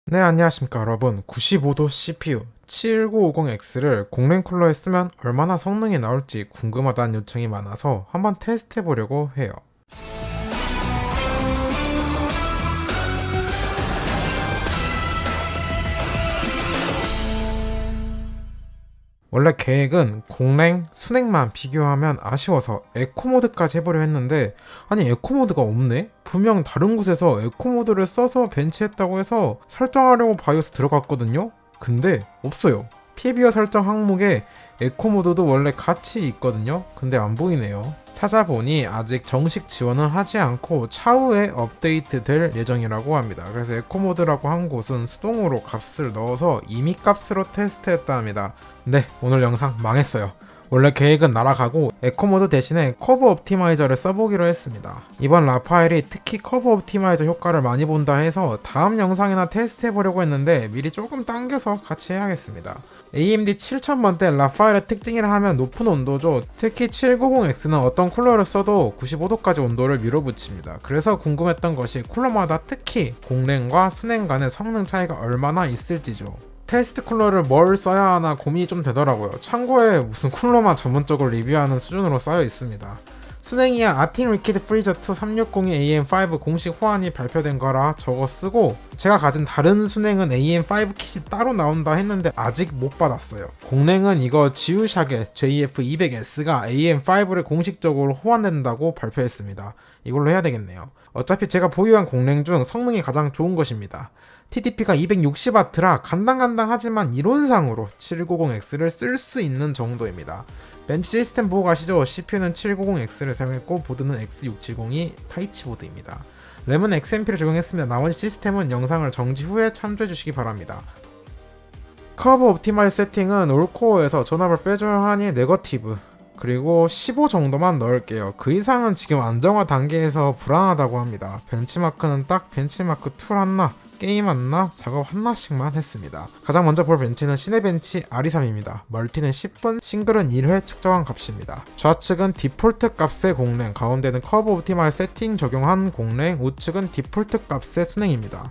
네, 안녕하십니까 여러분. 95도 CPU 7950X를 공랭 쿨러에 쓰면 얼마나 성능이 나올지 궁금하다는 요청이 많아서 한번 테스트 해보려고 해요. 원래 계획은 공랭, 순행만 비교하면 아쉬워서 에코모드까지 해보려 했는데, 아니 에코모드가 없네? 분명 다른 곳에서 에코모드를 써서 벤치했다고 해서 설정하려고 바이오스 들어갔거든요? 근데 없어요. 피비어 설정 항목에 에코모드도 원래 같이 있거든요? 근데 안 보이네요. 찾아보니 아직 정식 지원은 하지 않고 차후에 업데이트 될 예정이라고 합니다. 그래서 에코모드라고 한 곳은 수동으로 값을 넣어서 이미 값으로 테스트했다 합니다. 네, 오늘 영상 망했어요. 원래 계획은 날아가고 에코모드 대신에 커브 옵티마이저를 써보기로 했습니다. 이번 라파엘이 특히 커브 옵티마이저 효과를 많이 본다 해서 다음 영상이나 테스트해보려고 했는데 미리 조금 당겨서 같이 해야겠습니다. AMD 7000번대 라파엘의 특징이라 하면 높은 온도죠. 특히 790X는 어떤 쿨러를 써도 95도까지 온도를 밀어붙입니다. 그래서 궁금했던 것이 쿨러마다 특히 공랭과 순행 간의 성능 차이가 얼마나 있을지죠. 테스트 쿨러를 뭘 써야 하나 고민이 좀 되더라고요. 참고에 무슨 쿨러만 전문적으로 리뷰하는 수준으로 쌓여 있습니다. 순행이야 아틴 리퀴드 프리저 2 360이 AM5 공식 호환이 발표된 거라 저거 쓰고, 제가 가진 다른 순행은 AM5 킷이 따로 나온다 했는데 아직 못 받았어요. 공랭은 이거 지우샥의 JF200S가 AM5를 공식적으로 호환된다고 발표했습니다. 이걸로 해야 되겠네요. 어차피 제가 보유한 공랭 중 성능이 가장 좋은 것입니다. TDP가 260W라 간당간당하지만 이론상으로 790X를 쓸 수 있는 정도입니다. 벤치 시스템 보고 가시죠. CPU는 790X를 사용했고 보드는 X670이 타이치 보드입니다. 램은 XMP를 적용했습니다. 나머지 시스템은 영상을 정지 후에 참조해 주시기 바랍니다. 커브 옵티마이즈 세팅은 올코어에서 전압을 빼줘야 하니 네거티브, 그리고 15 정도만 넣을게요. 그 이상은 지금 안정화 단계에서 불안하다고 합니다. 벤치마크는 딱 벤치마크 2 하나, 게임 하나, 작업 하나씩만 했습니다. 가장 먼저 볼 벤치는 시네벤치 R23입니다. 멀티는 10분, 싱글은 1회 측정한 값입니다. 좌측은 디폴트 값의 공랭, 가운데는 커브 옵티마이즈 세팅 적용한 공랭, 우측은 디폴트 값의 순행입니다.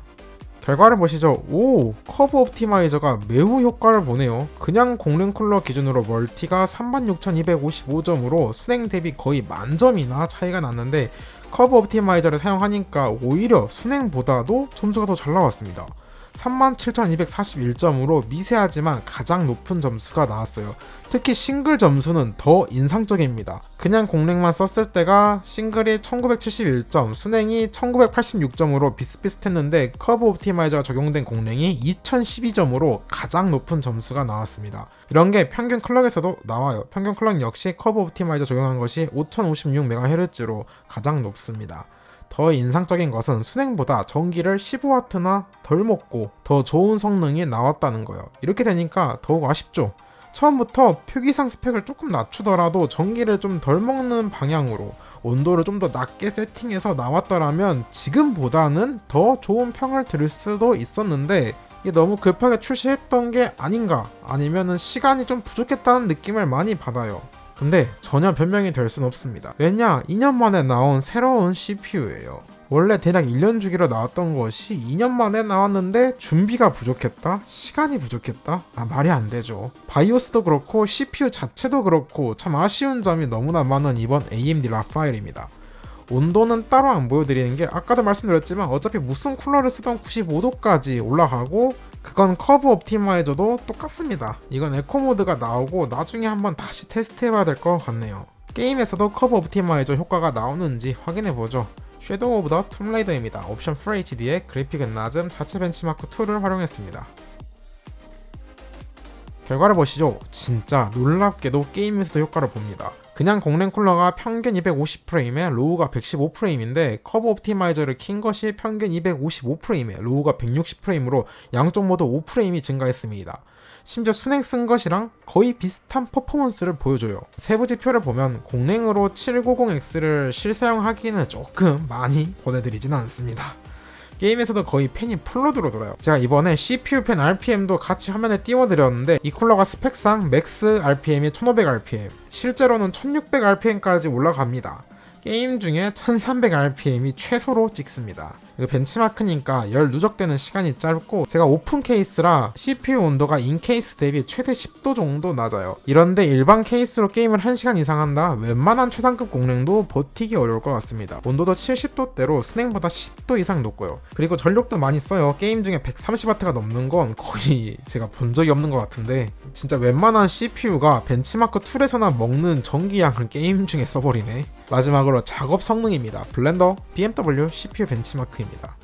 결과를 보시죠. 오, 커브 옵티마이저가 매우 효과를 보네요. 그냥 공랭 쿨러 기준으로 멀티가 36,255점으로 순행 대비 거의 만점이나 차이가 났는데, 커브 옵티마이저를 사용하니까 오히려 순행보다도 점수가 더 잘 나왔습니다. 37,241점으로 미세하지만 가장 높은 점수가 나왔어요. 특히 싱글 점수는 더 인상적입니다. 그냥 공랭만 썼을 때가 싱글이 1971점, 순행이 1986점으로 비슷비슷했는데 커브 옵티마이저가 적용된 공랭이 2012점으로 가장 높은 점수가 나왔습니다. 이런 게 평균 클럭에서도 나와요. 평균 클럭 역시 커브 옵티마이저 적용한 것이 5056MHz로 가장 높습니다. 더 인상적인 것은 순행보다 전기를 15W나 덜 먹고 더 좋은 성능이 나왔다는 거예요. 이렇게 되니까 더욱 아쉽죠. 처음부터 표기상 스펙을 조금 낮추더라도 전기를 좀 덜 먹는 방향으로 온도를 좀 더 낮게 세팅해서 나왔더라면 지금보다는 더 좋은 평을 들을 수도 있었는데, 이게 너무 급하게 출시했던 게 아닌가, 아니면은 시간이 좀 부족했다는 느낌을 많이 받아요. 근데 전혀 변명이 될 순 없습니다. 왜냐? 2년 만에 나온 새로운 CPU예요. 원래 대략 1년 주기로 나왔던 것이 2년 만에 나왔는데 준비가 부족했다? 시간이 부족했다? 말이 안 되죠. 바이오스도 그렇고 CPU 자체도 그렇고 참 아쉬운 점이 너무나 많은 이번 AMD 라파엘입니다. 온도는 따로 안 보여드리는 게, 아까도 말씀드렸지만 어차피 무슨 쿨러를 쓰던 95도까지 올라가고, 그건 커브 옵티마이저도 똑같습니다. 이건 에코 모드가 나오고 나중에 한번 다시 테스트해봐야 될 것 같네요. 게임에서도 커브 옵티마이저 효과가 나오는지 확인해보죠. 섀도우 오브 더 툼레이더입니다. 옵션 FHD에 그래픽은 낮음, 자체 벤치마크 2를 활용했습니다. 결과를 보시죠. 진짜 놀랍게도 게임에서도 효과를 봅니다. 그냥 공랭 쿨러가 평균 250프레임에 로우가 115프레임인데 커브 옵티마이저를 킨 것이 평균 255프레임에 로우가 160프레임으로 양쪽 모두 5프레임이 증가했습니다. 심지어 순행 쓴 것이랑 거의 비슷한 퍼포먼스를 보여줘요. 세부 지표를 보면 공랭으로 790X를 실사용하기에는 조금 많이 보내드리진 않습니다. 게임에서도 거의 팬이 풀로 들어돌아요. 제가 이번에 CPU 팬 RPM도 같이 화면에 띄워드렸는데, 이 쿨러가 스펙상 맥스 RPM이 1500rpm, 실제로는 1600rpm까지 올라갑니다. 게임 중에 1300rpm이 최소로 찍습니다. 이거 벤치마크니까 열 누적되는 시간이 짧고 제가 오픈 케이스라 CPU 온도가 인케이스 대비 최대 10도 정도 낮아요. 이런데 일반 케이스로 게임을 1시간 이상 한다? 웬만한 최상급 공랭도 버티기 어려울 것 같습니다. 온도도 70도대로 순행보다 10도 이상 높고요. 그리고 전력도 많이 써요. 게임 중에 130W가 넘는 건 거의 제가 본 적이 없는 것 같은데 진짜 웬만한 CPU가 벤치마크 툴에서나 먹는 전기량을 게임 중에 써버리네. 마지막으로 작업 성능입니다. 블렌더, BMW, CPU 벤치마크입니다.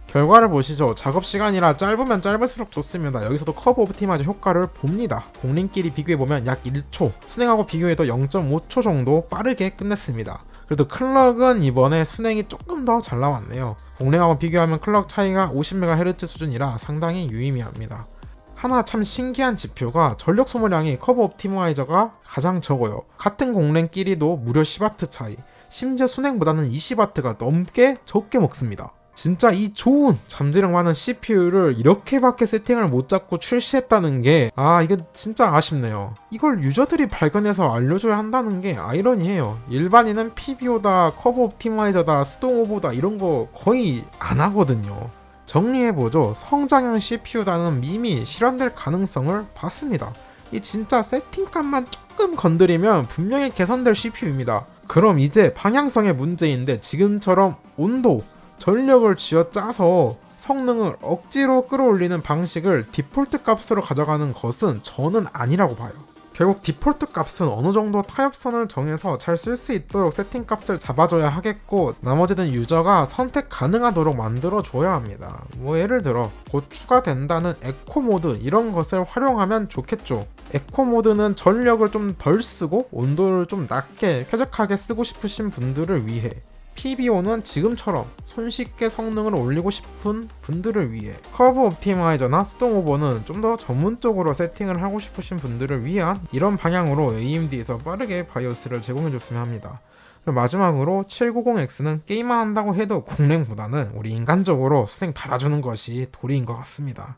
결과를 보시죠. 작업 시간이라 짧으면 짧을수록 좋습니다. 여기서도 커브 옵티마이저 효과를 봅니다. 공랭끼리 비교해보면 약 1초, 순행하고 비교해도 0.5초 정도 빠르게 끝냈습니다. 그래도 클럭은 이번에 순행이 조금 더 잘 나왔네요. 공랭하고 비교하면 클럭 차이가 50MHz 수준이라 상당히 유의미합니다. 하나 참 신기한 지표가 전력 소모량이 커브 옵티마이저가 가장 적어요. 같은 공랭끼리도 무려 10W 차이, 심지어 순행보다는 20W가 넘게 적게 먹습니다. 진짜 이 좋은 잠재력 많은 CPU를 이렇게밖에 세팅을 못 잡고 출시했다는 게 이게 진짜 아쉽네요. 이걸 유저들이 발견해서 알려줘야 한다는 게 아이러니해요. 일반인은 PBO다, 커브 옵티마이저다, 수동 오버다 이런 거 거의 안 하거든요. 정리해보죠. 성장형 CPU라는 밈이 실현될 가능성을 봤습니다. 이 진짜 세팅값만 조금 건드리면 분명히 개선될 CPU입니다. 그럼 이제 방향성의 문제인데 지금처럼 온도, 전력을 쥐어짜서 성능을 억지로 끌어올리는 방식을 디폴트 값으로 가져가는 것은 저는 아니라고 봐요. 결국 디폴트 값은 어느 정도 타협선을 정해서 잘 쓸 수 있도록 세팅 값을 잡아줘야 하겠고 나머지는 유저가 선택 가능하도록 만들어줘야 합니다. 예를 들어 곧 추가된다는 에코 모드 이런 것을 활용하면 좋겠죠. 에코 모드는 전력을 좀 덜 쓰고 온도를 좀 낮게 쾌적하게 쓰고 싶으신 분들을 위해, PBO는 지금처럼 손쉽게 성능을 올리고 싶은 분들을 위해, 커브 옵티마이저나 수동 오버는 좀 더 전문적으로 세팅을 하고 싶으신 분들을 위한 이런 방향으로 AMD에서 빠르게 바이오스를 제공해줬으면 합니다. 마지막으로 790X는 게임만 한다고 해도 공랭보다는 우리 인간적으로 순행 달아주는 것이 도리인 것 같습니다.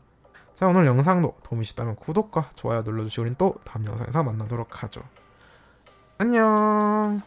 자, 오늘 영상도 도움이 되셨다면 구독과 좋아요 눌러주시고 우린 또 다음 영상에서 만나도록 하죠. 안녕.